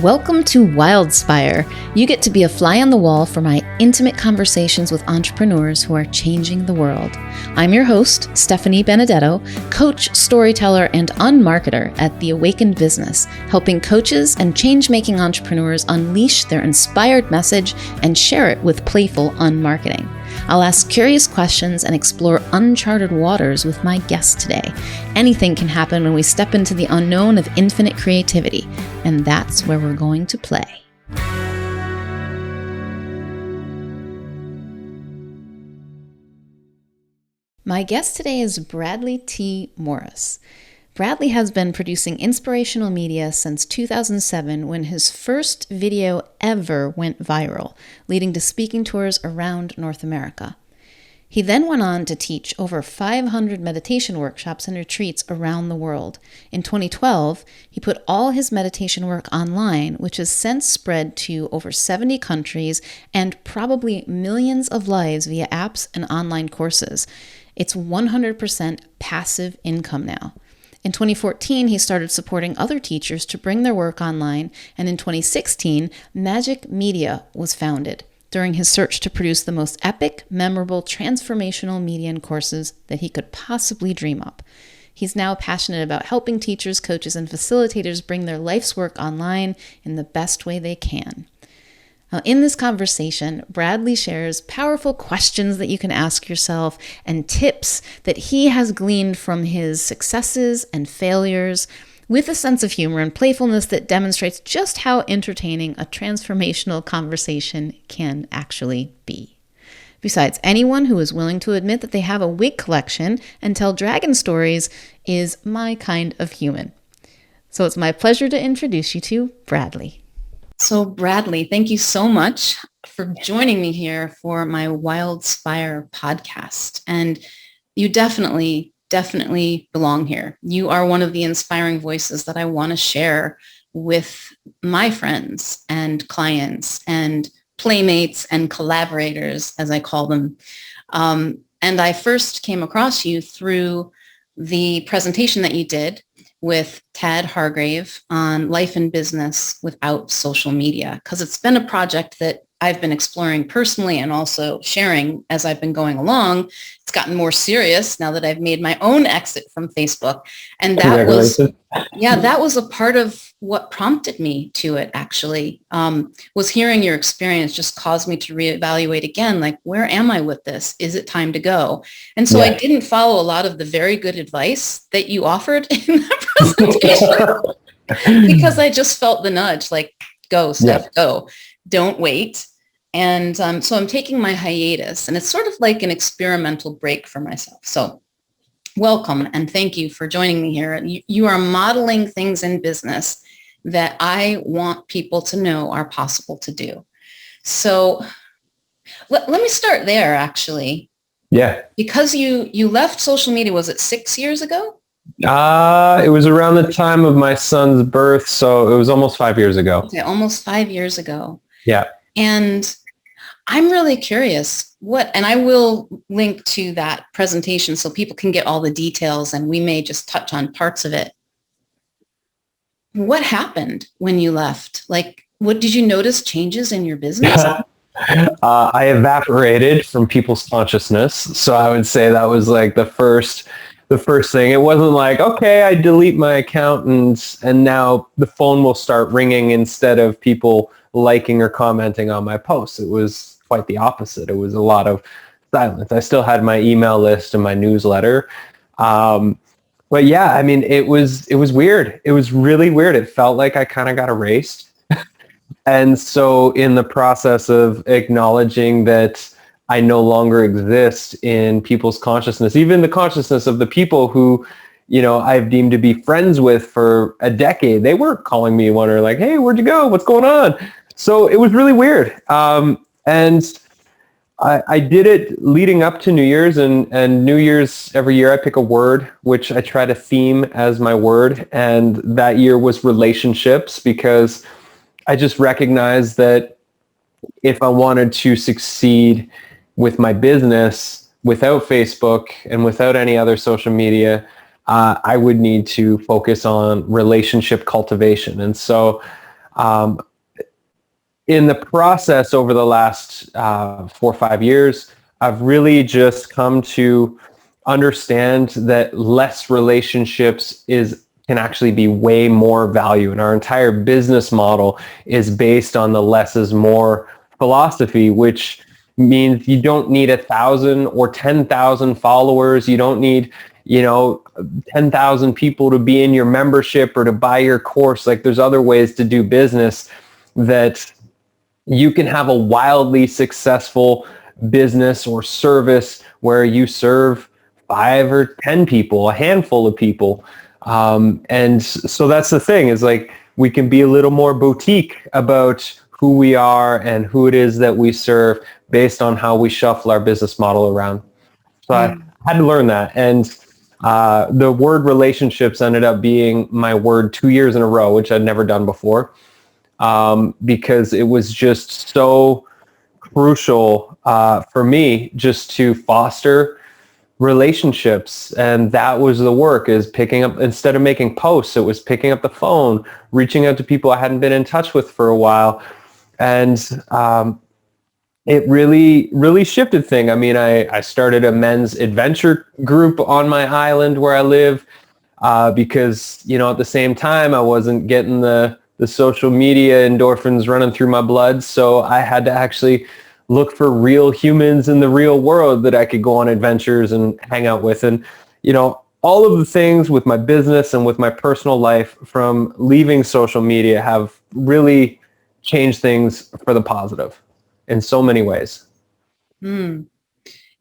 Welcome to Wildspire. You get to be a fly on the wall for my intimate conversations with entrepreneurs who are changing the world. I'm your host, Stephanie Benedetto, coach, storyteller, and unmarketer at The Awakened Business, helping coaches and change-making entrepreneurs unleash their inspired message and share it with playful unmarketing. I'll ask curious questions and explore uncharted waters with my guest today. Anything can happen when we step into the unknown of infinite creativity, and that's where we're going to play. My guest today is Bradley T. Morris. Bradley has been producing inspirational media since 2007 when his first video ever went viral, leading to speaking tours around North America. He then went on to teach over 500 meditation workshops and retreats around the world. In 2012, he put all his meditation work online, which has since spread to over 70 countries and probably millions of lives via apps and online courses. It's 100% passive income now. In 2014, he started supporting other teachers to bring their work online, and in 2016, Majik Media was founded during his search to produce the most epic, memorable, transformational media and courses that he could possibly dream up. He's now passionate about helping teachers, coaches, and facilitators bring their life's work online in the best way they can. Now, in this conversation, Bradley shares powerful questions that you can ask yourself and tips that he has gleaned from his successes and failures with a sense of humor and playfulness that demonstrates just how entertaining a transformational conversation can actually be. Besides, anyone who is willing to admit that they have a wig collection and tell dragon stories is my kind of human. So it's my pleasure to introduce you to Bradley. So Bradley, thank you so much for joining me here for my Wildspire podcast. And you definitely belong here. You are one of the inspiring voices that I want to share with my friends and clients and playmates and collaborators, as I call them. And I first came across you through the presentation that you did with Tad Hargrave on life and business without social media, because it's been a project that I've been exploring personally and also sharing as I've been going along. It's gotten more serious now that I've made my own exit from Facebook. And that was a part of what prompted me to it, actually, was hearing your experience just caused me to reevaluate again, like, where am I with this? Is it time to go? And so I didn't follow a lot of the very good advice that you offered in that presentation because I just felt the nudge, like, go, Steph, go. Don't wait. And so I'm taking my hiatus, and it's sort of like an experimental break for myself. So welcome, and thank you for joining me here. You are modeling things in business that I want people to know are possible to do. So let me start there, actually. Yeah. Because you left social media, was it 6 years ago? It was around the time of my son's birth, so it was almost 5 years ago. Okay, almost 5 years ago. Yeah. And I'm really curious and I will link to that presentation so people can get all the details, and we may just touch on parts of it. What happened when you left? Like, what did you notice changes in your business? I evaporated from people's consciousness. So I would say that was like the first thing. It wasn't like, okay, I delete my account and now the phone will start ringing instead of people liking or commenting on my posts. It was quite the opposite. It was a lot of silence. I still had my email list and my newsletter. But yeah, I mean, it was weird. It was really weird. It felt like I kind of got erased. And so in the process of acknowledging that I no longer exist in people's consciousness, even the consciousness of the people who, I've deemed to be friends with for a decade, they weren't calling me wondering like, hey, where'd you go? What's going on? So it was really weird. And I did it leading up to New Year's, and New Year's every year I pick a word, which I try to theme as my word. And that year was relationships, because I just recognized that if I wanted to succeed with my business without Facebook and without any other social media, I would need to focus on relationship cultivation. And so In the process over the last 4 or 5 years, I've really just come to understand that less relationships can actually be way more value. And our entire business model is based on the less is more philosophy, which means you don't need 1,000 or 10,000 followers. You don't need, 10,000 people to be in your membership or to buy your course. Like, there's other ways to do business that you can have a wildly successful business or service where you serve 5 or 10 people, a handful of people. And so that's the thing, is like, we can be a little more boutique about who we are and who it is that we serve based on how we shuffle our business model around. So I had to learn that. And the word relationships ended up being my word 2 years in a row, which I'd never done before. Because it was just so crucial for me just to foster relationships. And that was the work, is picking up, instead of making posts, it was picking up the phone, reaching out to people I hadn't been in touch with for a while. And it really, really shifted things. I mean, I started a men's adventure group on my island where I live because, at the same time, I wasn't getting the social media endorphins running through my blood. So I had to actually look for real humans in the real world that I could go on adventures and hang out with. And, all of the things with my business and with my personal life from leaving social media have really changed things for the positive in so many ways.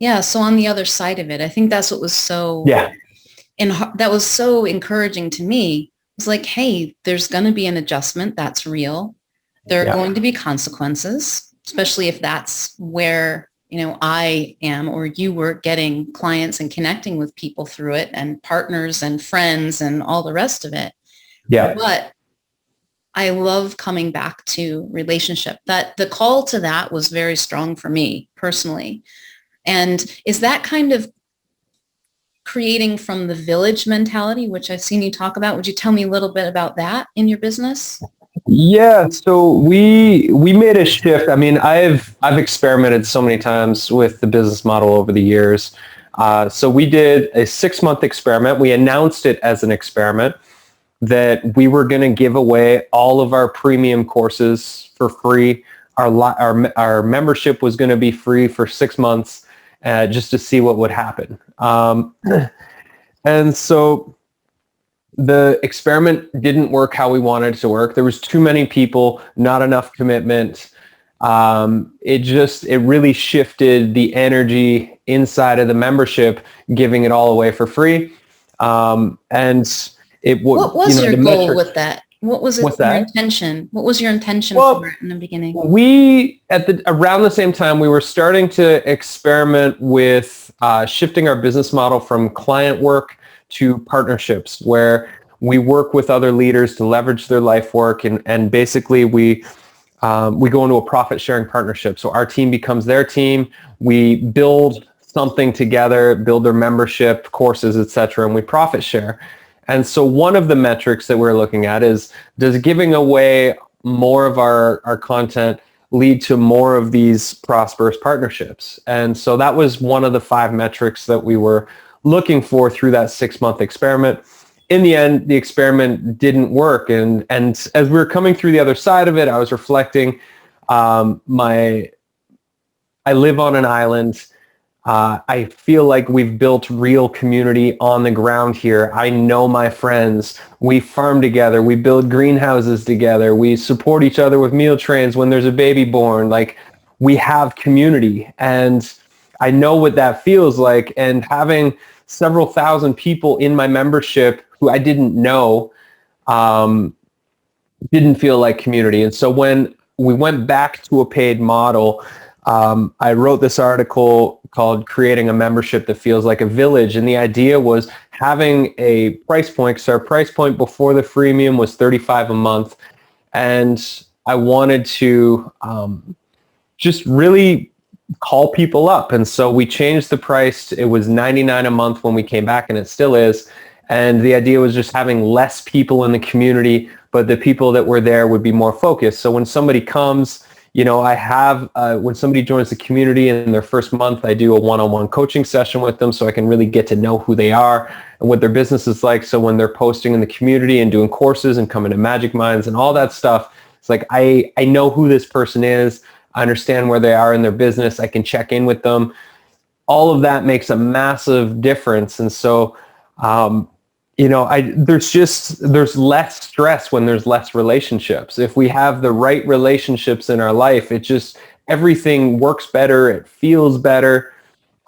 Yeah. So on the other side of it, I think that's what was Yeah. and that was so encouraging to me. It was like, hey, there's going to be an adjustment. That's real. There are going to be consequences, especially if that's where, I am or you were getting clients and connecting with people through it and partners and friends and all the rest of it. Yeah. But I love coming back to relationship. That the call to that was very strong for me personally. And is that kind of creating from the village mentality, which I've seen you talk about? Would you tell me a little bit about that in your business? Yeah, so we made a shift. I mean, I've experimented so many times with the business model over the years. So we did a 6-month experiment. We announced it as an experiment that we were going to give away all of our premium courses for free. Our membership was going to be free for 6 months, just to see what would happen. And so the experiment didn't work how we wanted it to work. There was too many people, not enough commitment. It really shifted the energy inside of the membership, giving it all away for free. And it would. What was your goal with that? What was What's your that? intention? What was your intention for it in the beginning? We around the same time we were starting to experiment with shifting our business model from client work to partnerships, where we work with other leaders to leverage their life work, and basically we go into a profit sharing partnership. So our team becomes their team. We build something together, build their membership, courses, etc., and we profit share. And so one of the metrics that we're looking at is, does giving away more of our content lead to more of these prosperous partnerships? And so that was one of the 5 metrics that we were looking for through that 6-month experiment. In the end, the experiment didn't work. And as we were coming through the other side of it, I was reflecting, I live on an island. I feel like we've built real community on the ground here. I know my friends. We farm together. We build greenhouses together. We support each other with meal trains when there's a baby born. Like, we have community, and I know what that feels like. And having several thousand people in my membership who I didn't know didn't feel like community. And so when we went back to a paid model, I wrote this article called Creating a Membership That Feels Like a Village. And the idea was having a price point, because our price point before the freemium was $35 a month. And I wanted to just really call people up. And so we changed the price. It was $99 a month when we came back, and it still is. And the idea was just having less people in the community, but the people that were there would be more focused. So when somebody comes, I have, when somebody joins the community in their first month, I do a one-on-one coaching session with them so I can really get to know who they are and what their business is like. So when they're posting in the community and doing courses and coming to Magic Minds and all that stuff, it's like, I know who this person is. I understand where they are in their business. I can check in with them. All of that makes a massive difference. And so, there's less stress when there's less relationships. If we have the right relationships in our life, everything works better. It feels better.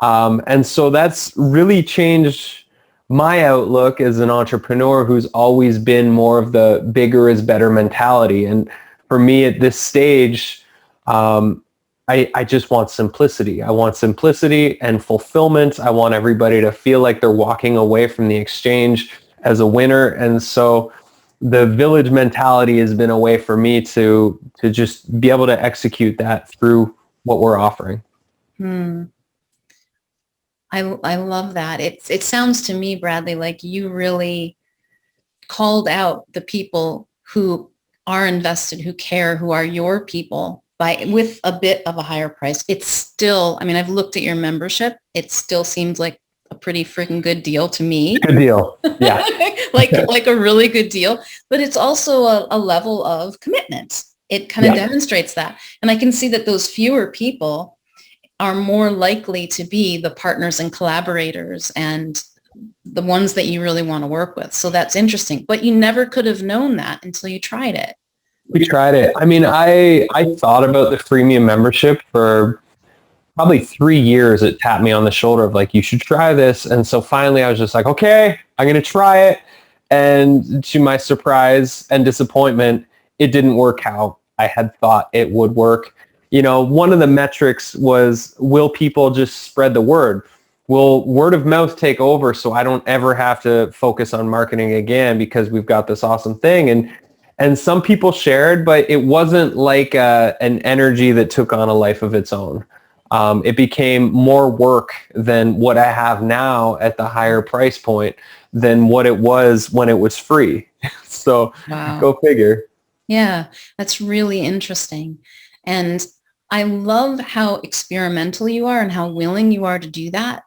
And so that's really changed my outlook as an entrepreneur who's always been more of the bigger is better mentality. And for me at this stage, I just want simplicity. I want simplicity and fulfillment. I want everybody to feel like they're walking away from the exchange as a winner. And so the village mentality has been a way for me to just be able to execute that through what we're offering. I love that. It sounds to me, Bradley, like you really called out the people who are invested, who care, who are your people with a bit of a higher price. It's still, I've looked at your membership. It still seems like a pretty freaking good deal to me. Good deal. Yeah. like a really good deal, but it's also a level of commitment. It kind of demonstrates that. And I can see that those fewer people are more likely to be the partners and collaborators and the ones that you really want to work with. So that's interesting, but you never could have known that until you tried it. We tried it. I thought about the freemium membership for probably 3 years. It tapped me on the shoulder of like, you should try this. And so finally I was just like, okay, I'm going to try it. And to my surprise and disappointment, it didn't work how I had thought it would work. One of the metrics was, will people just spread the word? Will word of mouth take over so I don't ever have to focus on marketing again because we've got this awesome thing? And some people shared, but it wasn't like an energy that took on a life of its own. It became more work than what I have now at the higher price point than what it was when it was free. So Wow. Go figure. Yeah, that's really interesting. And I love how experimental you are and how willing you are to do that,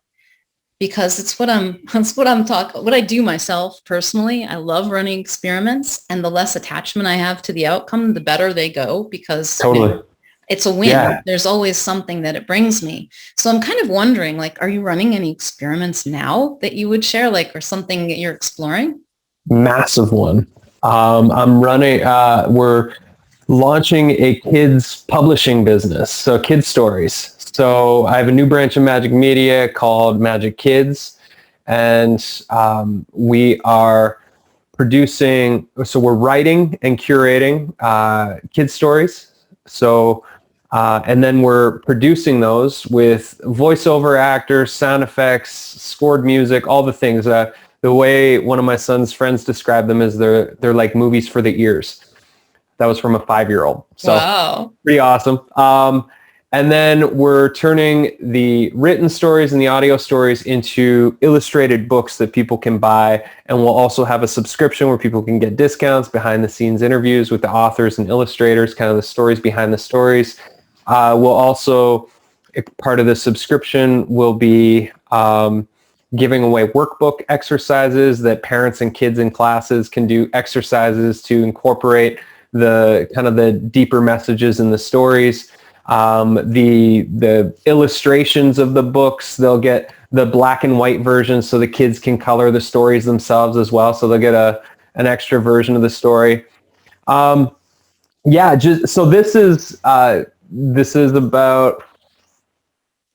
because what I do myself personally. I love running experiments, and the less attachment I have to the outcome, the better they go, because Totally. It's a win. Yeah. There's always something that it brings me. So I'm kind of wondering, like, are you running any experiments now that you would share, like, or something that you're exploring? Massive one. We're launching a kids publishing business, so kids stories. So I have a new branch of Majik Media called Magic Kids, and we are producing, so we're writing and curating kids stories. So, and then we're producing those with voiceover actors, sound effects, scored music, all the things. The way one of my son's friends described them is they're like movies for the ears. That was from a 5-year-old. So wow. Pretty awesome. And then we're turning the written stories and the audio stories into illustrated books that people can buy. And we'll also have a subscription where people can get discounts, behind the scenes interviews with the authors and illustrators, kind of the stories behind the stories. We'll also, part of the subscription will be giving away workbook exercises that parents and kids in classes can do exercises to incorporate the kind of the deeper messages in the stories. The illustrations of the books, they'll get the black and white version so the kids can color the stories themselves as well. So they'll get an extra version of the story. So this is about,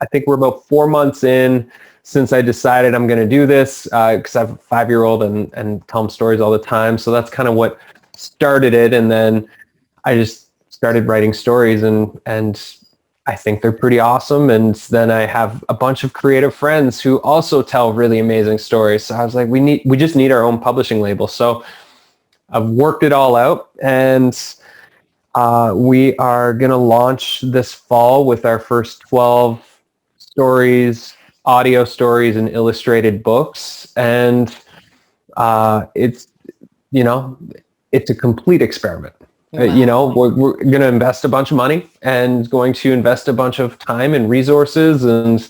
I think we're about 4 months in since I decided I'm going to do this, because I have a 5-year-old and tell them stories all the time. So that's kind of what started it. And then I just started writing stories, and I think they're pretty awesome. And then I have a bunch of creative friends who also tell really amazing stories. So I was like, we just need our own publishing label. So I've worked it all out, and we are going to launch this fall with our first 12 stories, audio stories, and illustrated books. And it's, you know, it's a complete experiment. Wow. We're going to invest a bunch of money and going to invest a bunch of time and resources, and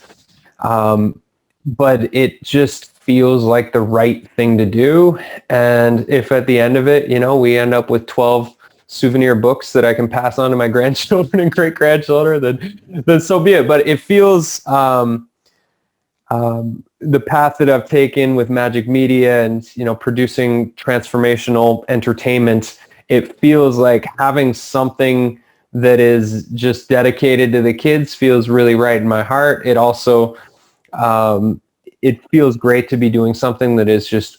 but it just feels like the right thing to do. And if at the end of it, we end up with 12 souvenir books that I can pass on to my grandchildren and great grandchildren, then so be it. But it feels the path that I've taken with Majik Media and producing transformational entertainment, it feels like having something that is just dedicated to the kids feels really right in my heart. It also it feels great to be doing something that is just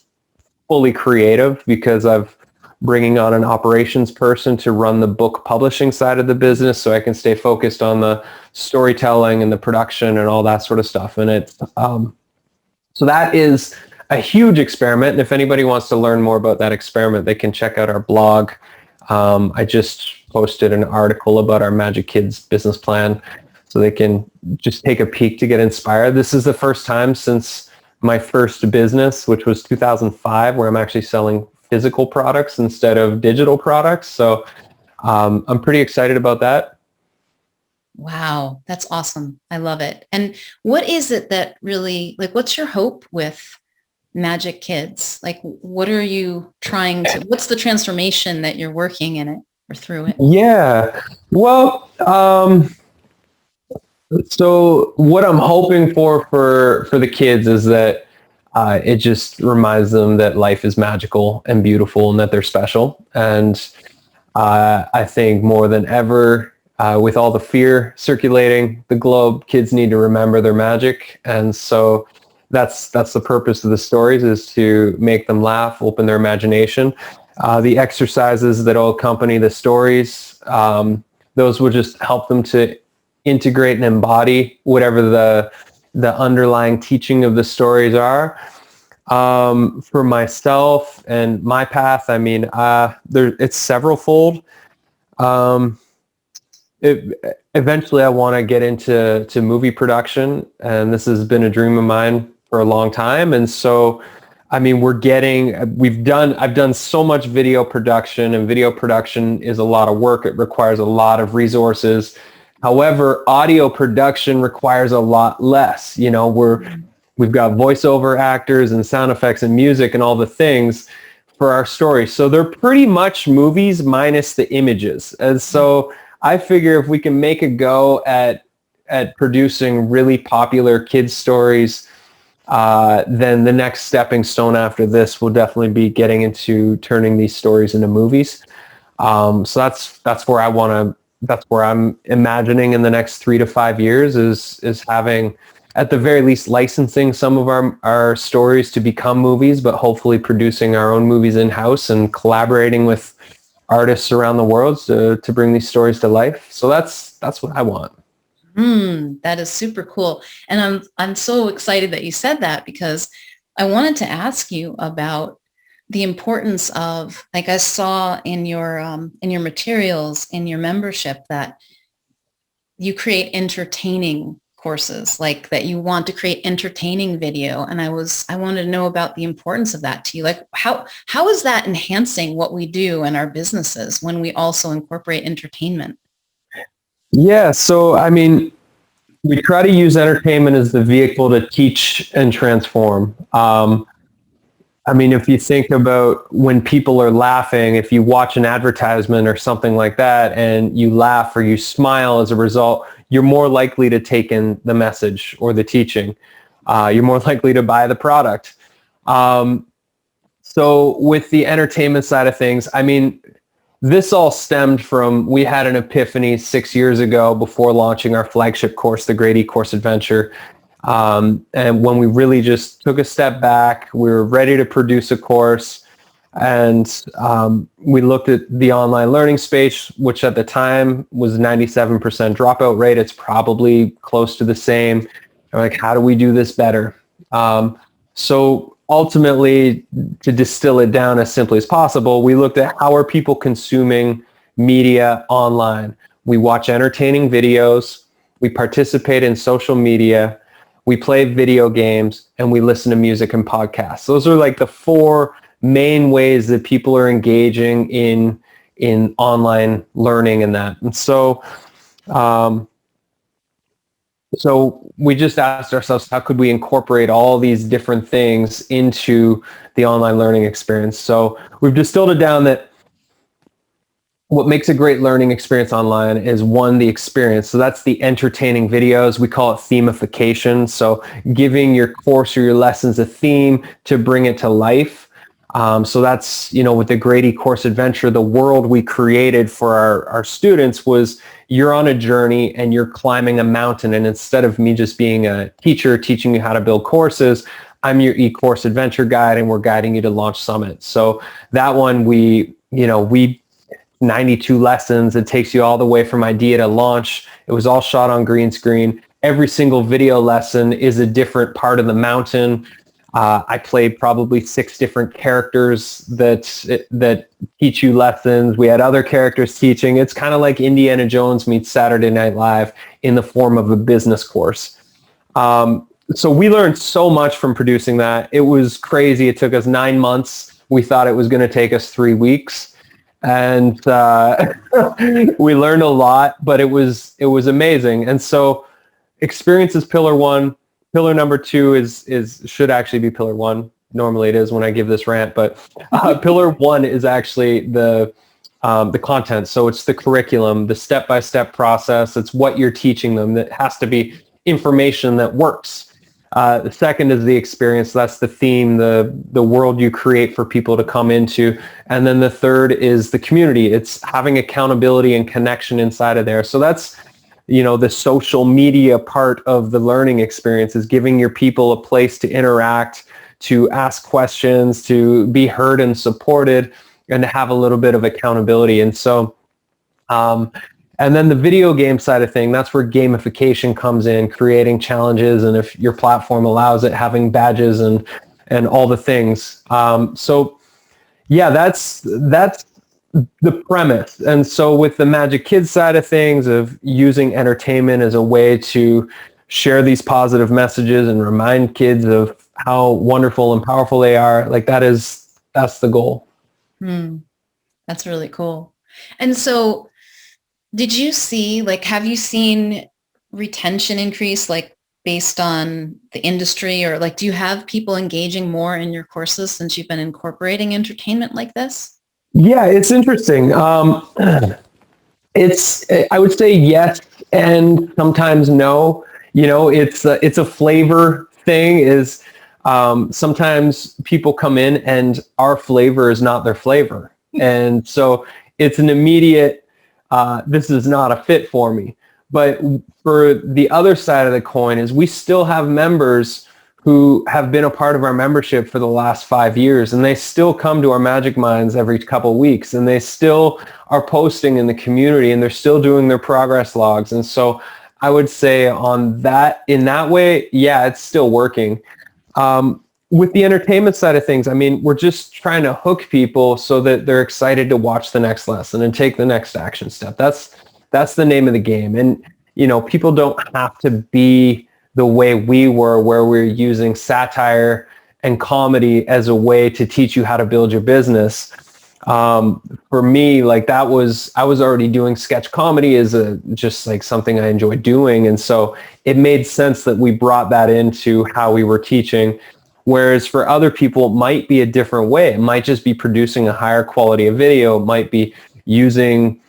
fully creative, because I've bringing on an operations person to run the book publishing side of the business, so I can stay focused on the storytelling and the production and all that sort of stuff. And it's so that is a huge experiment. And if anybody wants to learn more about that experiment, they can check out our blog. I just posted an article about our Magic Kids business plan, so they can just take a peek to get inspired. This is the first time since my first business, which was 2005, where I'm actually selling physical products instead of digital products. So I'm pretty excited about that. Wow, that's awesome. I love it. And what is it that really, like, what's your hope with Magic Kids? Like, what are you trying to, what's the transformation that you're working in it or through it? Yeah. Well, so what I'm hoping for the kids is that it just reminds them that life is magical and beautiful and that they're special. And I think more than ever, with all the fear circulating the globe, kids need to remember their magic. And so that's the purpose of the stories, is to make them laugh, open their imagination. The exercises that will accompany the stories, those will just help them to integrate and embody whatever the underlying teaching of the stories are. For myself and my path, I mean, it's several fold. Um, Eventually, I want to get into movie production, and this has been a dream of mine for a long time. And so, I mean, I've done so much video production, and video production is a lot of work. It requires a lot of resources. However, audio production requires a lot less. We've got voiceover actors and sound effects and music and all the things for our stories. So they're pretty much movies minus the images. And so I figure if we can make a go at producing really popular kids stories, then the next stepping stone after this will definitely be getting into turning these stories into movies. So that's where that's where I'm imagining in the next 3 to 5 years is having, at the very least, licensing some of our stories to become movies, but hopefully producing our own movies in-house and collaborating with artists around the world to bring these stories to life. So that's what I want. That is super cool. And I'm so excited that you said that, because I wanted to ask you about the importance of, like, I saw in your materials, in your membership, that you create entertaining courses, like that you want to create entertaining video. And I wanted to know about the importance of that to you. Like, how is that enhancing what we do in our businesses when we also incorporate entertainment? Yeah. So, I mean, we try to use entertainment as the vehicle to teach and transform. I mean, if you think about when people are laughing, if you watch an advertisement or something like that and you laugh or you smile as a result, you're more likely to take in the message or the teaching. You're more likely to buy the product. So with the entertainment side of things, I mean, this all stemmed from, we had an epiphany 6 years ago before launching our flagship course, the Great E-Course Adventure. And when we really just took a step back, we were ready to produce a course, and we looked at the online learning space, which at the time was 97% dropout rate. It's probably close to the same. And like, how do we do this better? So ultimately, to distill it down as simply as possible, we looked at how are people consuming media online. We watch entertaining videos. We participate in social media. we play video games, and we listen to music and podcasts. Those are like the four main ways that people are engaging in online learning and that. And so we just asked ourselves, how could we incorporate all these different things into the online learning experience? So we've distilled it down that what makes a great learning experience online is, one, the experience. So that's the entertaining videos. We call it themification. So giving your course or your lessons a theme to bring it to life. So that's, with the Grady Course Adventure, the world we created for our students was, you're on a journey and you're climbing a mountain. And instead of me just being a teacher teaching you how to build courses, I'm your e-course adventure guide, and we're guiding you to launch summit. So that one, we 92 lessons. It takes you all the way from idea to launch. It was all shot on green screen. Every single video lesson is a different part of the mountain. I played probably 6 different characters that teach you lessons. We had other characters teaching. It's kind of like Indiana Jones meets Saturday Night Live in the form of a business course. So we learned so much from producing that. It was crazy. It took us 9 months. We thought it was going to take us 3 weeks. And we learned a lot, but it was amazing. And so experience is pillar one. Pillar number 2 is should actually be pillar 1. Normally it is when I give this rant, but pillar 1 is actually the content. So it's the curriculum, the step-by-step process. It's what you're teaching them. That has to be information that works. The second is the experience. That's the theme, the world you create for people to come into. And then the third is the community. It's having accountability and connection inside of there. So that's, the social media part of the learning experience, is giving your people a place to interact, to ask questions, to be heard and supported, and to have a little bit of accountability. And so, and then the video game side of thing, that's where gamification comes in, creating challenges, and if your platform allows it, having badges and all the things. So yeah, that's the premise. And so with the Magic Kids side of things, of using entertainment as a way to share these positive messages and remind kids of how wonderful and powerful they are, like that's the goal. That's really cool. And so did you see, have you seen retention increase, based on the industry, or do you have people engaging more in your courses since you've been incorporating entertainment like this? Yeah, it's interesting. I would say yes and sometimes no. It's a flavor thing. Is sometimes people come in and our flavor is not their flavor, and so it's an immediate. This is not a fit for me. But for the other side of the coin is, we still have members who have been a part of our membership for the last 5 years, and they still come to our Magic Minds every couple of weeks, and they still are posting in the community, and they're still doing their progress logs. And so I would say in that way, yeah, it's still working. With the entertainment side of things, we're just trying to hook people so that they're excited to watch the next lesson and take the next action step. That's the name of the game. And, people don't have to be the way we were, where we're using satire and comedy as a way to teach you how to build your business. For me, I was already doing sketch comedy as just something I enjoy doing. And so it made sense that we brought that into how we were teaching. Whereas for other people, it might be a different way. It might just be producing a higher quality of video. It might be using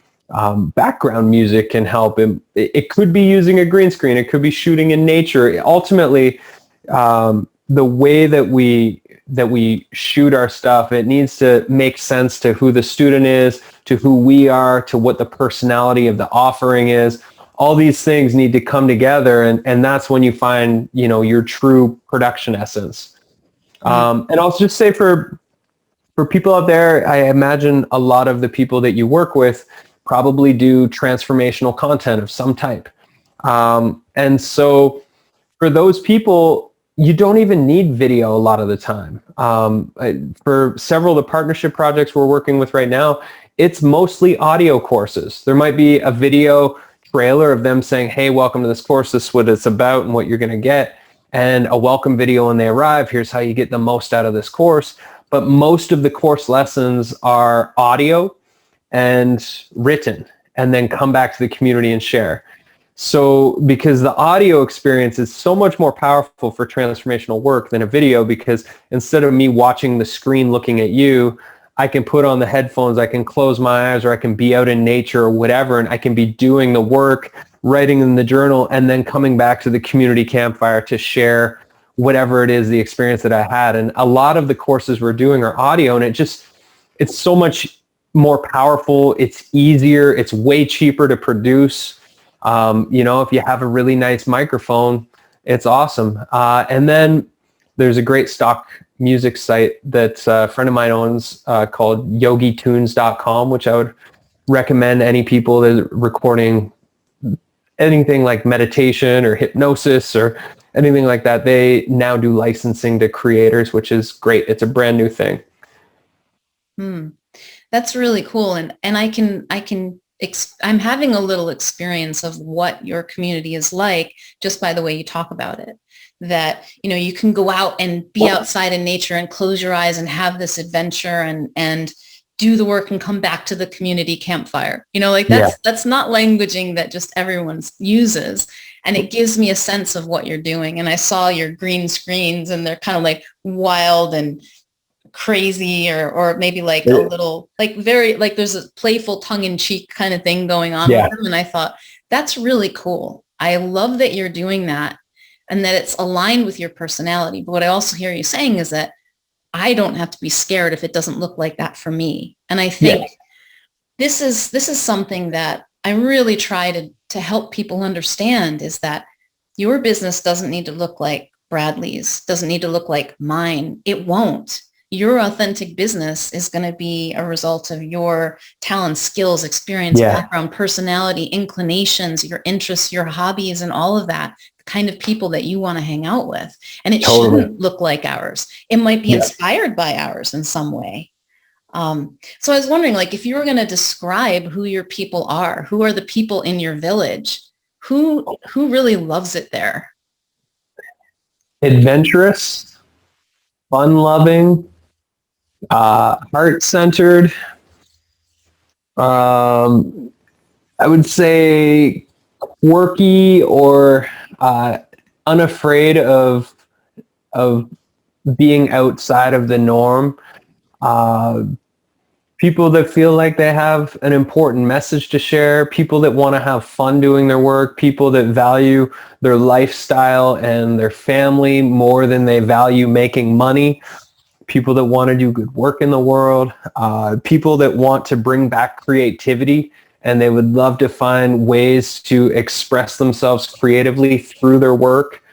background music can help. It could be using a green screen. It could be shooting in nature. Ultimately, the way that we shoot our stuff, it needs to make sense to who the student is, to who we are, to what the personality of the offering is. All these things need to come together, and that's when you find, your true production essence. And I'll just say for people out there, I imagine a lot of the people that you work with probably do transformational content of some type. And so for those people, you don't even need video a lot of the time. For several of the partnership projects we're working with right now, it's mostly audio courses. There might be a video trailer of them saying, hey, welcome to this course. This is what it's about and what you're going to get. and a welcome video when they arrive. Here's how you get the most out of this course. But most of the course lessons are audio and written, and then come back to the community and share. So because the audio experience is so much more powerful for transformational work than a video, because instead of me watching the screen looking at you, I can put on the headphones, I can close my eyes, or I can be out in nature or whatever, and I can be doing the work, writing in the journal, and then coming back to the community campfire to share whatever it is, the experience that I had. And a lot of the courses we're doing are audio, and it's so much more powerful. It's easier. It's way cheaper to produce. If you have a really nice microphone, it's awesome. And then there's a great stock music site that a friend of mine owns called yogitunes.com, which I would recommend any people that are recording anything like meditation or hypnosis or anything like that. They now do licensing to creators, which is great. It's a brand new thing. That's really cool. And I'm having a little experience of what your community is like just by the way you talk about it. That, you can go out and be outside in nature and close your eyes and have this adventure and do the work and come back to the community campfire. That's not languaging that just everyone uses. And it gives me a sense of what you're doing. And I saw your green screens, and they're kind of like wild and crazy, or maybe like a little, like very, like there's a playful tongue-in-cheek kind of thing going on with them. And I thought, that's really cool. I love that you're doing that and that it's aligned with your personality. But what I also hear you saying is that I don't have to be scared if it doesn't look like that for me. And I think this is something that I really try to help people understand, is that your business doesn't need to look like Bradley's, doesn't need to look like mine. It won't. Your authentic business is going to be a result of your talents, skills, experience, background, personality, inclinations, your interests, your hobbies, and all of that, the kind of people that you want to hang out with. And it shouldn't look like ours. It might be inspired by ours in some way. So I was wondering, like, if you were going to describe who your people are, who are the people in your village, who really loves it there? Adventurous, fun-loving, heart-centered. I would say quirky, or unafraid of being outside of the norm. People that feel like they have an important message to share, people that want to have fun doing their work, people that value their lifestyle and their family more than they value making money, people that want to do good work in the world, people that want to bring back creativity and they would love to find ways to express themselves creatively through their work.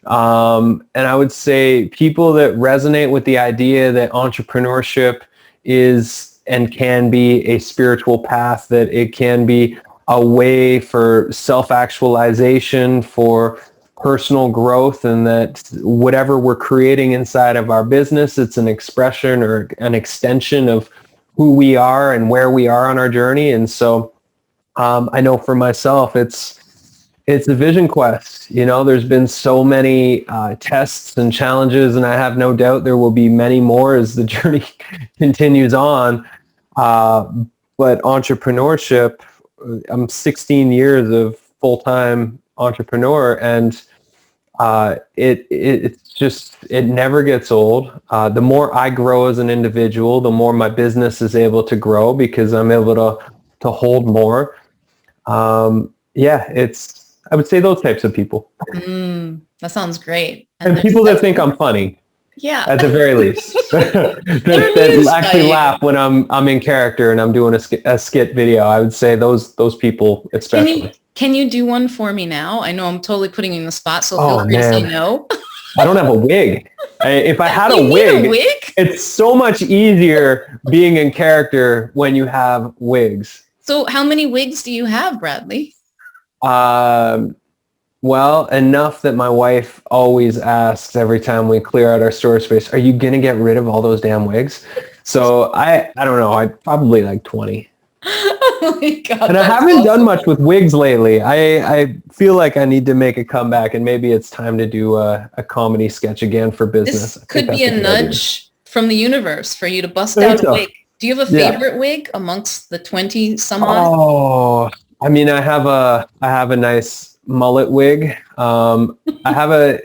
And I would say people that resonate with the idea that entrepreneurship is and can be a spiritual path, that it can be a way for self-actualization, for personal growth, and that whatever we're creating inside of our business, it's an expression or an extension of who we are and where we are on our journey. And so I know for myself, it's a vision quest. There's been so many tests and challenges, and I have no doubt there will be many more as the journey continues on. But entrepreneurship, I'm 16 years of full-time entrepreneur, and it never gets old. The more I grow as an individual, the more my business is able to grow because I'm able to hold more. I would say those types of people. That sounds great. And people that think I'm funny. Yeah. At the very least. that actually laugh when I'm in character and I'm doing a skit video. I would say those people especially. Can you do one for me now? I know I'm totally putting you in the spot, so feel free to say no. I don't have a wig. If I had a wig, it's so much easier being in character when you have wigs. So how many wigs do you have, Bradley? Well, enough that my wife always asks every time we clear out our storage space, are you going to get rid of all those damn wigs? So I don't know. I'd probably like 20. Oh my God, And I that's haven't done awesome. much with wigs lately. I feel like I need to make a comeback, and maybe it's time to do a comedy sketch again for business. This I think could be that's a a good idea. nudge from the universe for you to bust I think out a so. wig. Do you have a Yeah. favorite wig amongst the 20 some odd? Oh, I mean, I have a nice mullet wig. I have a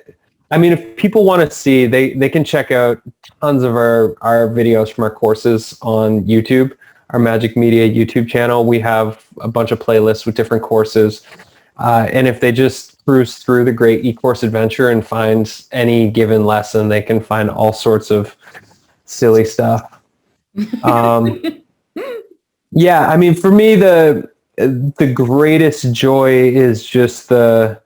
I mean, if people want to see, they can check out tons of our videos from our courses on YouTube, our Majik Media YouTube channel. We have a bunch of playlists with different courses. And if they just cruise through the Great E-Course Adventure and find any given lesson, they can find all sorts of silly stuff. Um, yeah, I mean, for me, the greatest joy is just uh,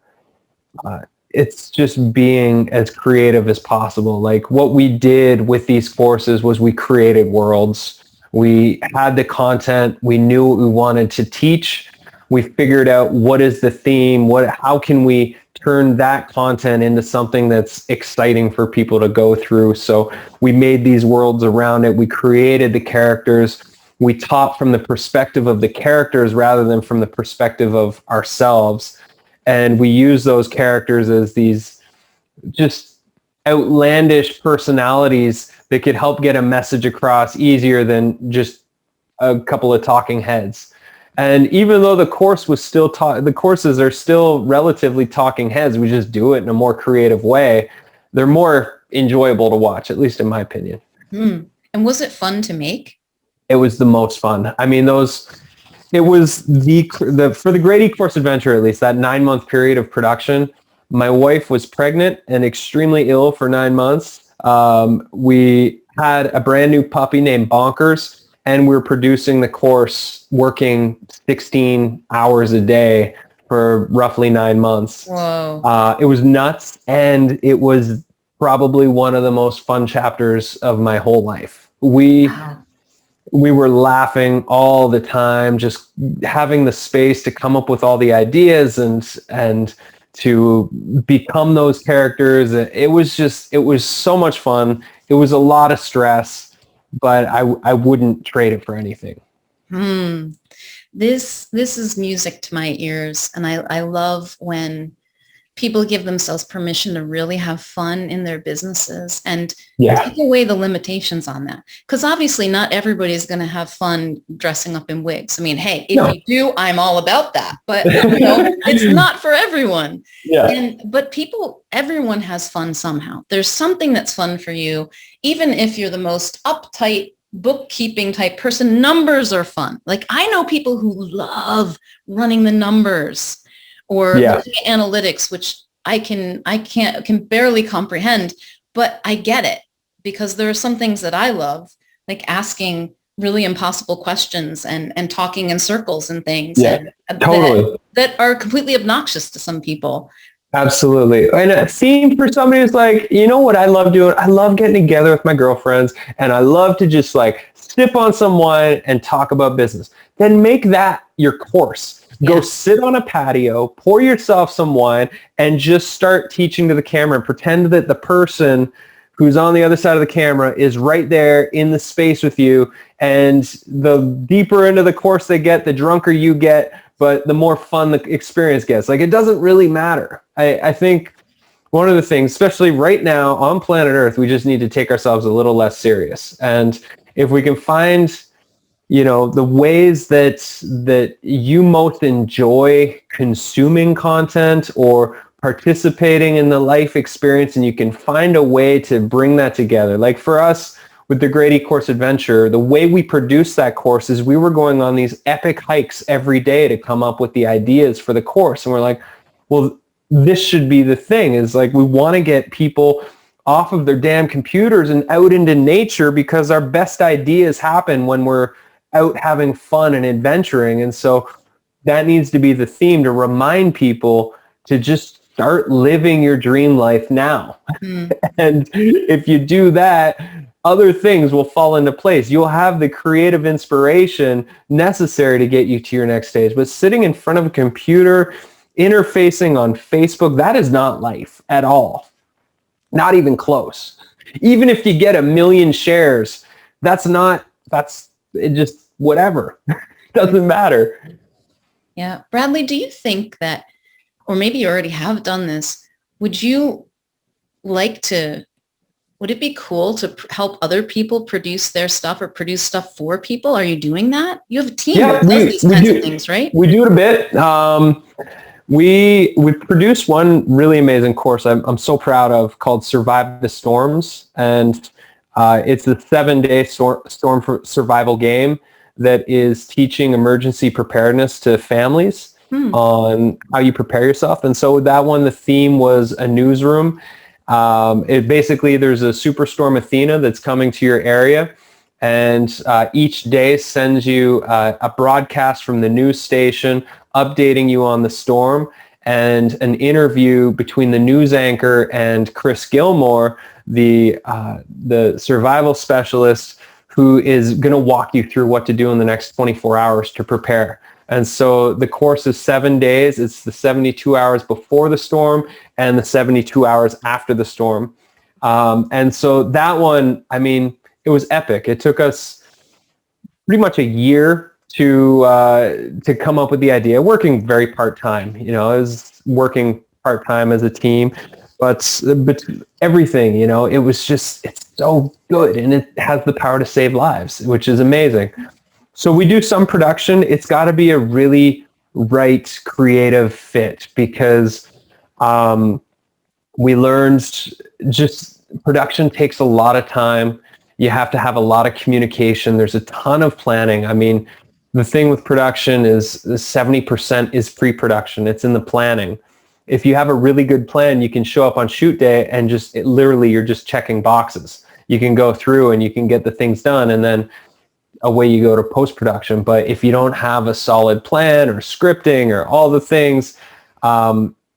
it's just being as creative as possible. Like what we did with these courses was we created worlds. We had the content. We knew what we wanted to teach. We figured out what is the theme, how can we turn that content into something that's exciting for people to go through. So we made these worlds around it. We created the characters. We taught from the perspective of the characters rather than from the perspective of ourselves, and we use those characters as these just outlandish personalities that could help get a message across easier than just a couple of talking heads. And even though the course was still the courses are still relatively talking heads, we just do it in a more creative way. They're more enjoyable to watch, at least in my opinion. Hmm. And was it fun to make? It was the most fun. I mean, it was the for the Great E-Course Adventure, at least that 9-month period of production. My wife was pregnant and extremely ill for 9 months. We had a brand new puppy named Bonkers, and we were producing the course working 16 hours a day for roughly 9 months. Whoa. It was nuts, and it was probably one of the most fun chapters of my whole life. Wow. We were laughing all the time, just having the space to come up with all the ideas and to become those characters. It was so much fun. It was a lot of stress, but I wouldn't trade it for anything. Hmm. This is music to my ears, and I love when people give themselves permission to really have fun in their businesses and Yeah. take away the limitations on that. Because obviously not everybody is going to have fun dressing up in wigs. I mean, hey, if No. you do, I'm all about that. But it's not for everyone. Yeah. But everyone has fun somehow. There's something that's fun for you, even if you're the most uptight bookkeeping type person. Numbers are fun. Like I know people who love running the numbers or Yeah. looking at analytics, which can barely comprehend, but I get it because there are some things that I love, like asking really impossible questions and talking in circles and things Yeah. and Totally. that are completely obnoxious to some people. Absolutely. And a theme for somebody is like, you know what I love doing? I love getting together with my girlfriends, and I love to just like sip on some wine and talk about business. Then make that your course. Go Yeah. sit on a patio, pour yourself some wine, and just start teaching to the camera and pretend that the person who's on the other side of the camera is right there in the space with you. And the deeper into the course they get, the drunker you get, but the more fun the experience gets. Like, it doesn't really matter. I think one of the things, especially right now on planet Earth, we just need to take ourselves a little less serious. And if we can find, the ways that you most enjoy consuming content or participating in the life experience, and you can find a way to bring that together. Like for us, with the Great E-Course Adventure, the way we produced that course is we were going on these epic hikes every day to come up with the ideas for the course. And we're like, well, this should be the thing, is like we want to get people off of their damn computers and out into nature, because our best ideas happen when we're out having fun and adventuring. And so that needs to be the theme, to remind people to just start living your dream life now. Mm. And if you do that, other things will fall into place. You'll have the creative inspiration necessary to get you to your next stage. But sitting in front of a computer, interfacing on Facebook, that is not life at all. Not even close. Even if you get 1 million shares, that's it just whatever. doesn't matter. Yeah. Bradley, do you think that, or maybe you already have done this, would you like to, would it be cool to help other people produce their stuff or produce stuff for people? Are you doing that? You have a team Yeah, that does these we kinds do. of things, right? We do it a bit. We produced one really amazing course I'm so proud of called Survive the Storms, and it's a 7-day storm for survival game that is teaching emergency preparedness to families on how you prepare yourself. And so with that one, the theme was a newsroom. It basically, there's a superstorm Athena that's coming to your area, and each day sends you a broadcast from the news station updating you on the storm, and an interview between the news anchor and Chris Gilmore, the survival specialist, who is going to walk you through what to do in the next 24 hours to prepare. And so the course is 7 days. It's the 72 hours before the storm and the 72 hours after the storm. And so that one, I mean, it was epic. It took us pretty much a year to come up with the idea, working very part-time. You know, I was working part-time as a team, but everything, you know, it was just, it's so good, and it has the power to save lives, which is amazing. So we do some production. It's got to be a really right creative fit, because we learned just production takes a lot of time. You have to have a lot of communication. There's a ton of planning. I mean, the thing with production is 70% is pre-production. It's in the planning. If you have a really good plan, you can show up on shoot day and just literally you're just checking boxes. You can go through and you can get the things done, and then away you go to post-production. But if you don't have a solid plan or scripting or all the things,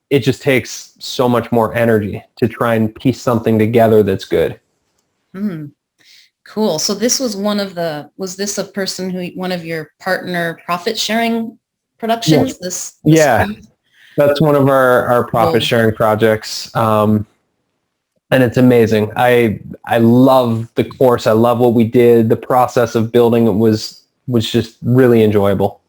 it just takes so much more energy to try and piece something together that's good. Cool. So this was was this a person one of your partner profit sharing productions? Yeah, that's one of our profit sharing projects. And it's amazing. I love the course. I love what we did. The process of building it was just really enjoyable.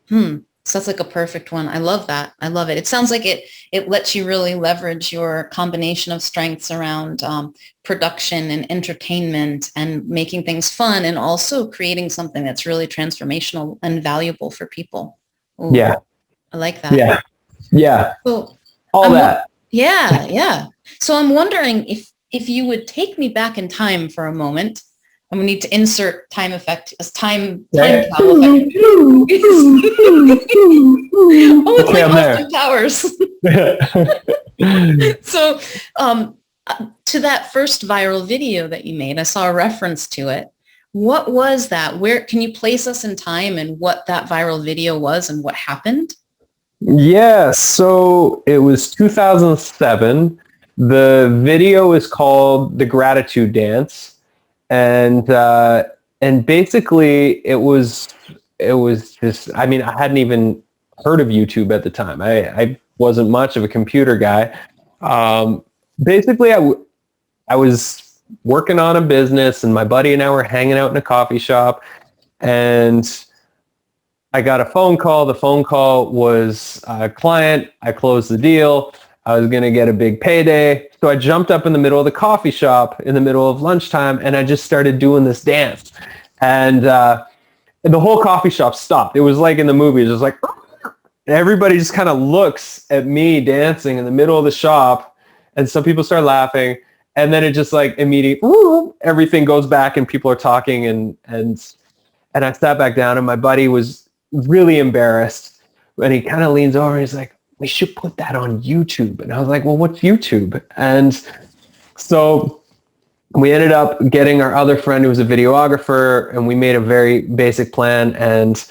So that's like a perfect one. I love that. I love it. It sounds like it lets you really leverage your combination of strengths around production and entertainment and making things fun, and also creating something that's really transformational and valuable for people. Ooh, yeah. I like that. Yeah. Yeah. So all that. Yeah. Yeah. So I'm wondering if you would take me back in time for a moment. And we need to insert time effect as time travel effect. It's like Austin Powers. So to that first viral video that you made, I saw a reference to it. What was that? Where can you place us in time and what that viral video was and what happened? Yeah, so it was 2007. The video is called The Gratitude Dance. And basically it was just, I mean, I hadn't even heard of YouTube at the time. I wasn't much of a computer guy. Basically I was working on a business, and my buddy and I were hanging out in a coffee shop, and I got a phone call. The phone call was a client. I closed the deal. I was going to get a big payday. So I jumped up in the middle of the coffee shop in the middle of lunchtime, and I just started doing this dance. And the whole coffee shop stopped. It was like in the movies. It was like, and everybody just kind of looks at me dancing in the middle of the shop, and some people start laughing. And then it just like immediately, everything goes back and people are talking. And I sat back down, and my buddy was really embarrassed. And he kind of leans over and he's like, we should put that on YouTube. And I was like, well, what's YouTube? And so we ended up getting our other friend who was a videographer, and we made a very basic plan. And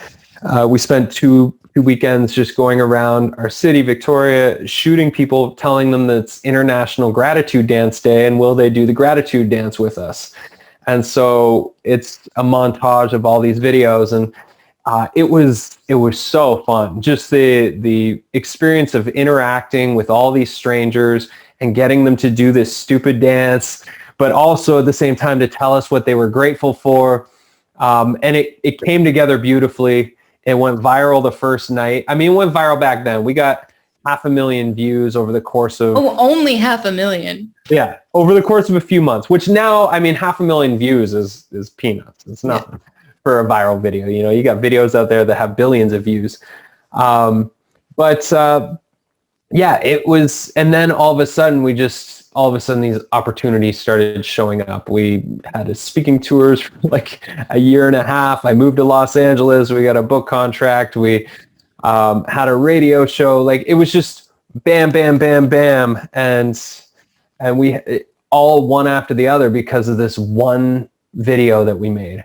we spent two weekends just going around our city, Victoria, shooting people, telling them that it's International Gratitude Dance Day, and will they do the gratitude dance with us? And so it's a montage of all these videos, and it was so fun. Just the experience of interacting with all these strangers and getting them to do this stupid dance, but also at the same time to tell us what they were grateful for. And it came together beautifully. It went viral the first night. I mean, it went viral back then. We got 500,000 views over the course of, Oh, only 500,000. yeah, over the course of a few months, which now, I mean, 500,000 views is peanuts. It's Yeah. nothing for a viral video. You know, you got videos out there that have billions of views. But yeah, it was, and then all of a sudden these opportunities started showing up. We had a speaking tours for like a year and a half. I moved to Los Angeles. We got a book contract. We had a radio show. Like it was just bam, bam, bam, bam. And we all one after the other because of this one video that we made.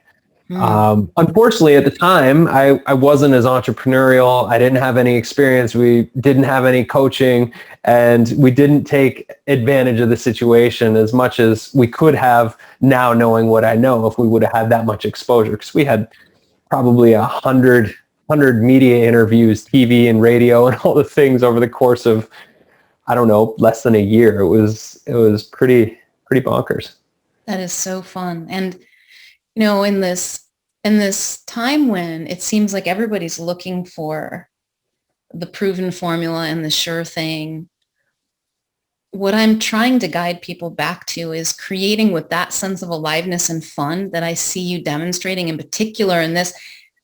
Unfortunately, at the time, I wasn't as entrepreneurial. I didn't have any experience. We didn't have any coaching, and we didn't take advantage of the situation as much as we could have now, knowing what I know, if we would have had that much exposure. Because we had probably 100 media interviews, TV and radio, and all the things over the course of, I don't know, less than a year. It was pretty bonkers. That is so fun. And in this time when it seems like everybody's looking for the proven formula and the sure thing, what I'm trying to guide people back to is creating with that sense of aliveness and fun that I see you demonstrating in particular in this.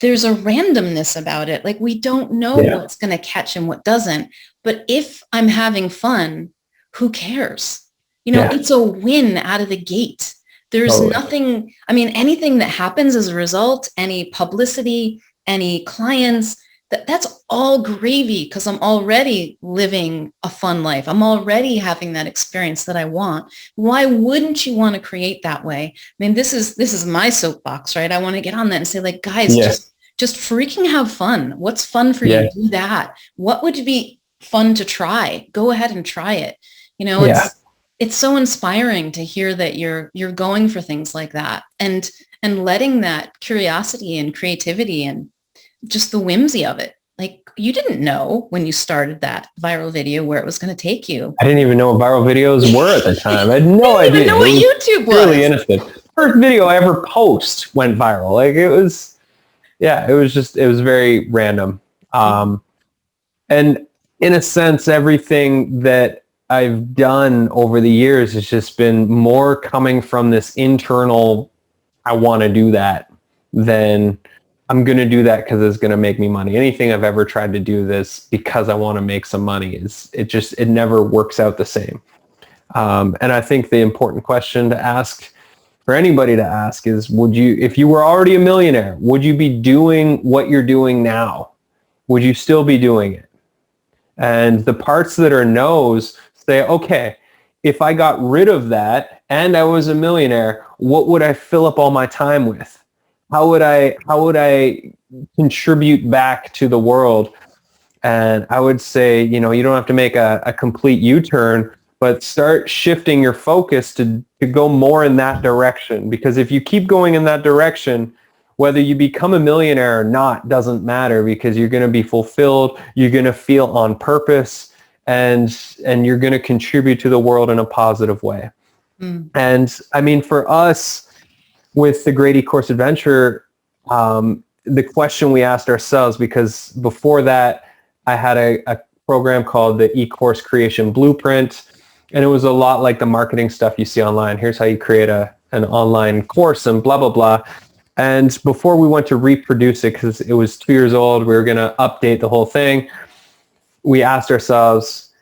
There's a randomness about it. Like we don't know what's going to catch and what doesn't. But if I'm having fun, who cares? It's a win out of the gate. There's nothing, I mean, anything that happens as a result, any publicity, any clients, that's all gravy because I'm already living a fun life. I'm already having that experience that I want. Why wouldn't you want to create that way? I mean, this is my soapbox, right? I want to get on that and say like, guys, just freaking have fun. What's fun for you? Do that. What would be fun to try? Go ahead and try it. It's so inspiring to hear that you're going for things like that and letting that curiosity and creativity and just the whimsy of it. Like you didn't know when you started that viral video where it was going to take you. I didn't even know what viral videos were at the time. I had no idea. I didn't know what YouTube was. Really innocent. First video I ever post went viral. Like it was very random. And in a sense, everything that I've done over the years has just been more coming from this internal, I want to do that, than I'm going to do that because it's going to make me money. Anything I've ever tried to do this because I want to make some money it never works out the same. And I think the important question to ask for anybody to ask is, if you were already a millionaire, would you be doing what you're doing now? Would you still be doing it? And the parts that are no's, say, okay, if I got rid of that and I was a millionaire, what would I fill up all my time with? How would I contribute back to the world? And I would say, you don't have to make a complete U-turn, but start shifting your focus to go more in that direction. Because if you keep going in that direction, whether you become a millionaire or not doesn't matter, because you're going to be fulfilled, you're going to feel on purpose, and you're going to contribute to the world in a positive way. And I mean, for us with the Great E-Course Adventure, the question we asked ourselves, because before that I had a program called the E-Course Creation Blueprint, and it was a lot like the marketing stuff you see online. Here's how you create an online course and blah, blah, blah. And before we went to reproduce it, because it was 2 years old, we were going to update the whole thing. We asked ourselves,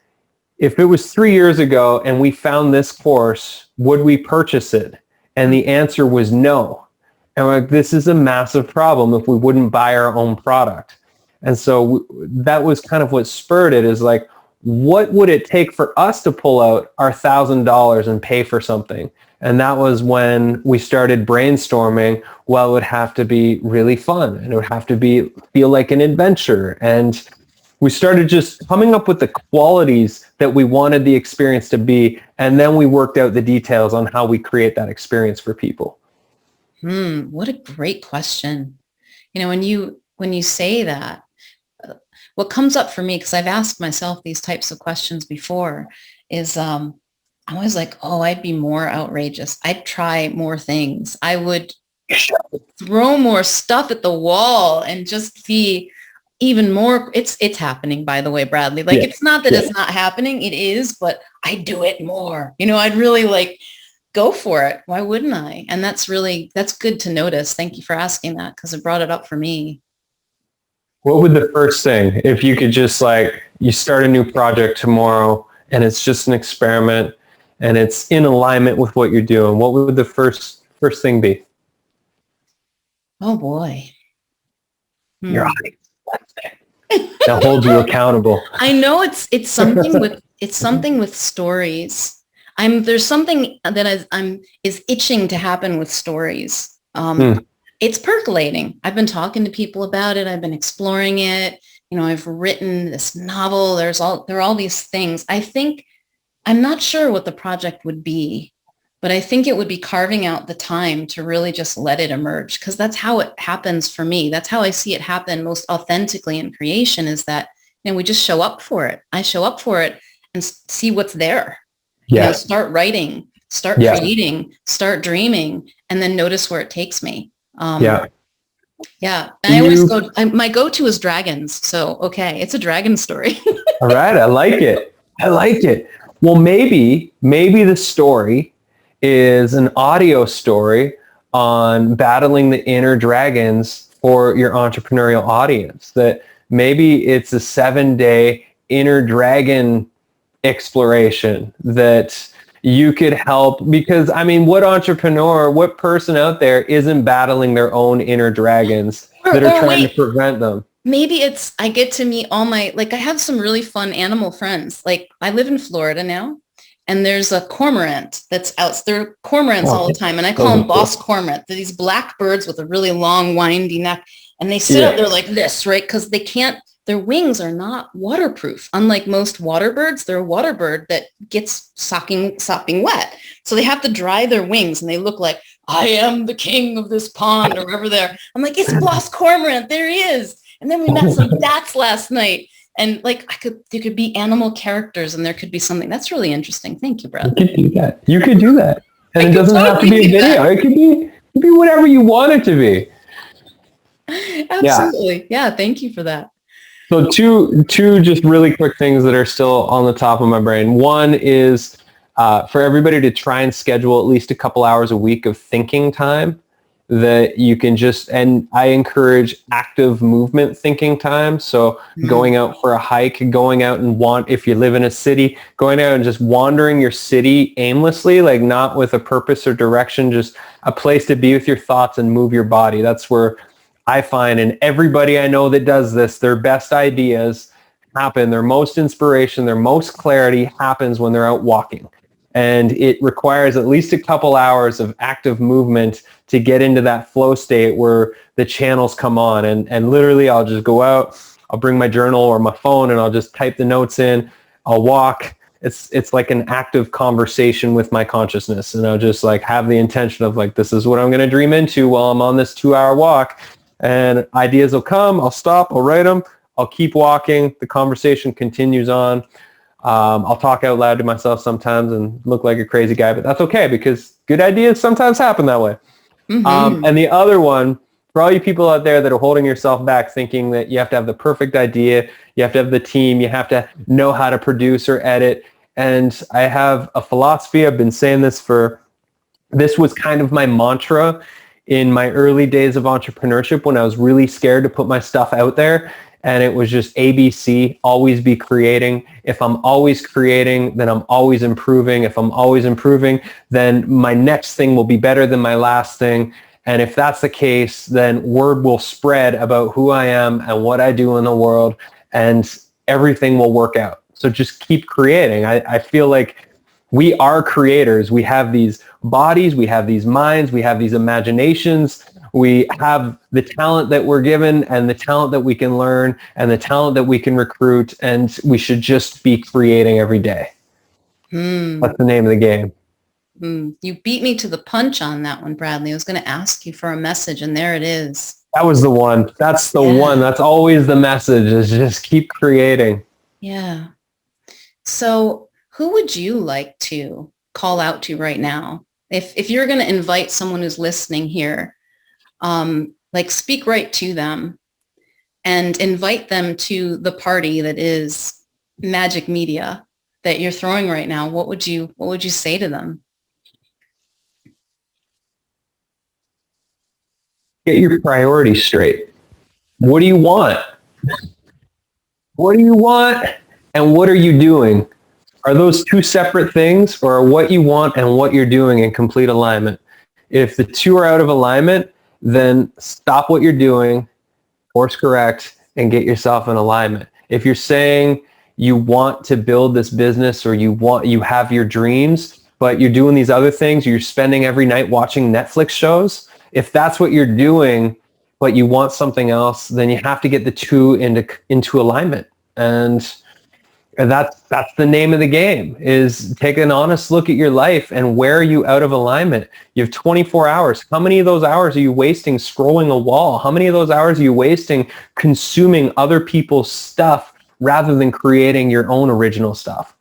if it was 3 years ago and we found this course, would we purchase it? And the answer was no. And we're like, this is a massive problem if we wouldn't buy our own product. And so that was kind of what spurred it, is like, what would it take for us to pull out our $1,000 and pay for something? And that was when we started brainstorming, well, it would have to be really fun and it would have to feel like an adventure. And we started just coming up with the qualities that we wanted the experience to be. And then we worked out the details on how we create that experience for people. What a great question. When you say that, what comes up for me, because I've asked myself these types of questions before, is I was like, oh, I'd be more outrageous. I'd try more things. I would throw more stuff at the wall and just be even more. It's happening, by the way, Bradley. Like, Yeah. it's not that Yeah. it's not happening. It is, but I do it more. I'd really like go for it. Why wouldn't I? And that's good to notice. Thank you for asking that, because it brought it up for me. What would the first thing, if you could just like, you start a new project tomorrow and it's just an experiment and it's in alignment with what you're doing, what would the first thing be? Oh boy. Your audience. That holds you accountable. I know it's something with stories. There's something that is itching to happen with stories. Hmm. It's percolating. I've been talking to people about it. I've been exploring it. I've written this novel. There are all these things. I'm not sure what the project would be, but I think it would be carving out the time to really just let it emerge, because that's how it happens for me. That's how I see it happen most authentically in creation, is that, we just show up for it. I show up for it and see what's there. Yeah. Start writing, start creating, start dreaming, and then notice where it takes me. Yeah. Yeah. And I always my go-to is dragons. So, okay, it's a dragon story. All right. I like it. I like it. Well, maybe the story is an audio story on battling the inner dragons for your entrepreneurial audience. That maybe it's a 7-day inner dragon exploration that you could help, because I mean, what entrepreneur, what person out there isn't battling their own inner dragons that are trying to prevent them? Maybe I get to meet all I have some really fun animal friends. Like, I live in Florida now, and there's a cormorant that's out. There are cormorants all the time, and I call them boss cormorant. They're these black birds with a really long, windy neck, and they sit up there like this, right? Because their wings are not waterproof. Unlike most water birds, they're a water bird that gets sopping wet. So they have to dry their wings, and they look like, I am the king of this pond, or wherever they're. I'm like, it's boss cormorant. There he is. And then we met some bats last night, and there could be animal characters, and there could be something that's really interesting. Thank you, Brad. You could do that. And it doesn't have to be a video. It could be whatever you want it to be. Absolutely. Yeah. Thank you for that. So two just really quick things that are still on the top of my brain. One is for everybody to try and schedule at least a couple hours a week of thinking time that you can and I encourage active movement thinking time. So going out for a hike, going out and if you live in a city, going out and just wandering your city aimlessly, like not with a purpose or direction, just a place to be with your thoughts and move your body. That's where I find, and everybody I know that does this, their best ideas happen, their most inspiration, their most clarity happens when they're out walking. And it requires at least a couple hours of active movement to get into that flow state where the channels come on. And literally I'll just go out, I'll bring my journal or my phone, and I'll just type the notes in, I'll walk. It's like an active conversation with my consciousness. And I'll just like have the intention of like, this is what I'm going to dream into while I'm on this 2-hour walk. And ideas will come, I'll stop, I'll write them, I'll keep walking. The conversation continues on. I'll talk out loud to myself sometimes and look like a crazy guy, but that's okay because good ideas sometimes happen that way. Mm-hmm. And the other one, for all you people out there that are holding yourself back thinking that you have to have the perfect idea, you have to have the team, you have to know how to produce or edit. And I have a philosophy, I've been saying this was kind of my mantra in my early days of entrepreneurship when I was really scared to put my stuff out there. And it was just ABC, always be creating. If I'm always creating, then I'm always improving. If I'm always improving, then my next thing will be better than my last thing. And if that's the case, then word will spread about who I am and what I do in the world, and everything will work out. So just keep creating. I feel like we are creators. We have these bodies, we have these minds, we have these imaginations. We have the talent that we're given and the talent that we can learn and the talent that we can recruit, and we should just be creating every day. That's the name of the game. You beat me to the punch on that one, Bradley. I was going to ask you for a message, and there it is. That was the one. That's the one. That's always the message, is just keep creating. Yeah. So who would you like to call out to right now? If you're going to invite someone who's listening here, like speak right to them and invite them to the party that is Majik Media that you're throwing right now, what would you say to them? Get your priorities straight. What do you want? What do you want? And what are you doing? Are those two separate things, or are what you want and what you're doing in complete alignment? If the two are out of alignment, then stop what you're doing, course correct, and get yourself in alignment. If you're saying you want to build this business or you have your dreams, but you're doing these other things, you're spending every night watching Netflix shows, if that's what you're doing, but you want something else, then you have to get the two into alignment. And that's the name of the game, is take an honest look at your life and where are you out of alignment. You have 24 hours. How many of those hours are you wasting scrolling a wall? How many of those hours are you wasting consuming other people's stuff rather than creating your own original stuff?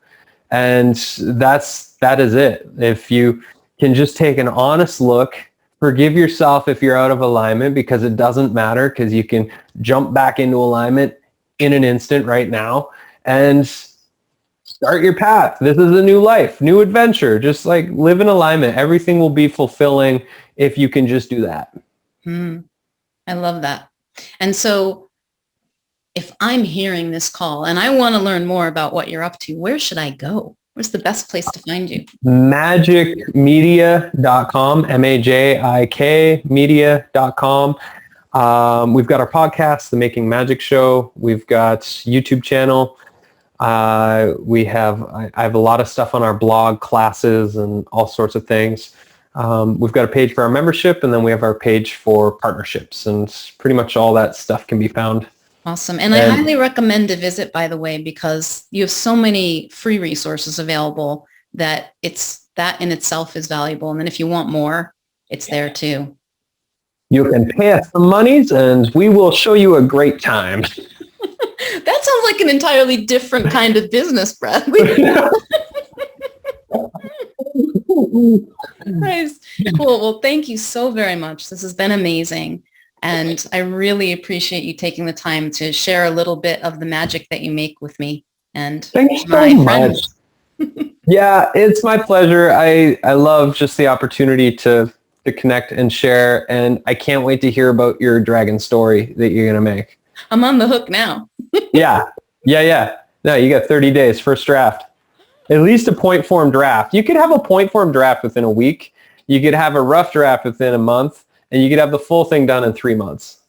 And that is it. If you can just take an honest look, forgive yourself if you're out of alignment, because it doesn't matter, because you can jump back into alignment in an instant right now, and start your path. This is a new life, new adventure. Just like live in alignment. Everything will be fulfilling if you can just do that. I love that. And so if I'm hearing this call and I want to learn more about what you're up to, where should I go? Where's the best place to find you? Majikmedia.com, MAJIK media.com. We've got our podcast, The Making Magic Show. We've got YouTube channel. I have a lot of stuff on our blog, classes, and all sorts of things. We've got a page for our membership, and then we have our page for partnerships, and pretty much all that stuff can be found. Awesome. And I highly recommend a visit, by the way, because you have so many free resources available that that in itself is valuable. And then if you want more, it's there too. You can pay us some monies and we will show you a great time. That sounds like an entirely different kind of business, Bradley. Nice. Cool. Well, thank you so very much. This has been amazing. And I really appreciate you taking the time to share a little bit of the magic that you make with me. And thanks so much. Yeah, it's my pleasure. I love just the opportunity to connect and share. And I can't wait to hear about your dragon story that you're going to make. I'm on the hook now. Yeah. No, you got 30 days, first draft. At least a point form draft. You could have a point form draft within a week. You could have a rough draft within a month. And you could have the full thing done in 3 months.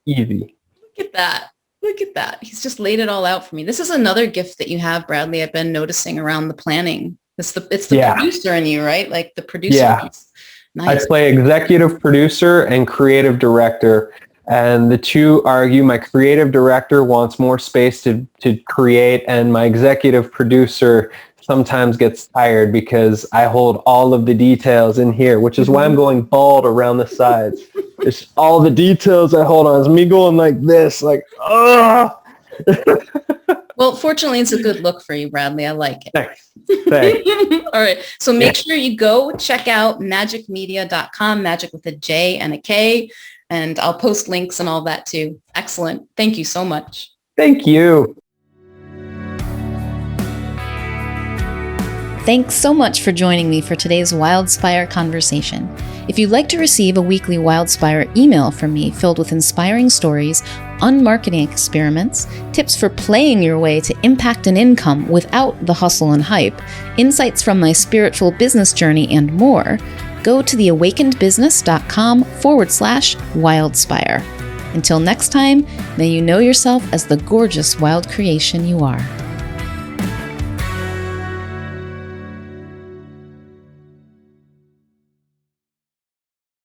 Easy. Look at that. Look at that. He's just laid it all out for me. This is another gift that you have, Bradley. I've been noticing around the planning. It's the producer in you, right? Like the producer. Yeah. Nice. I play executive producer and creative director. And the two argue. My creative director wants more space to create, and my executive producer sometimes gets tired because I hold all of the details in here, which is why I'm going bald around the sides. It's all the details I hold on. It's me going like this, like, oh. Well, fortunately, it's a good look for you, Bradley. I like it. Thanks. All right. So make sure you go check out majikmedia.com, magic with a J and a K, and I'll post links and all that too. Excellent. Thank you so much. Thank you. Thanks so much for joining me for today's Wildspire conversation. If you'd like to receive a weekly Wildspire email from me filled with inspiring stories, unmarketing experiments, tips for playing your way to impact and income without the hustle and hype, insights from my spiritual business journey, and more, go to theawakenedbusiness.com/wildspire. Until next time, may you know yourself as the gorgeous wild creation you are.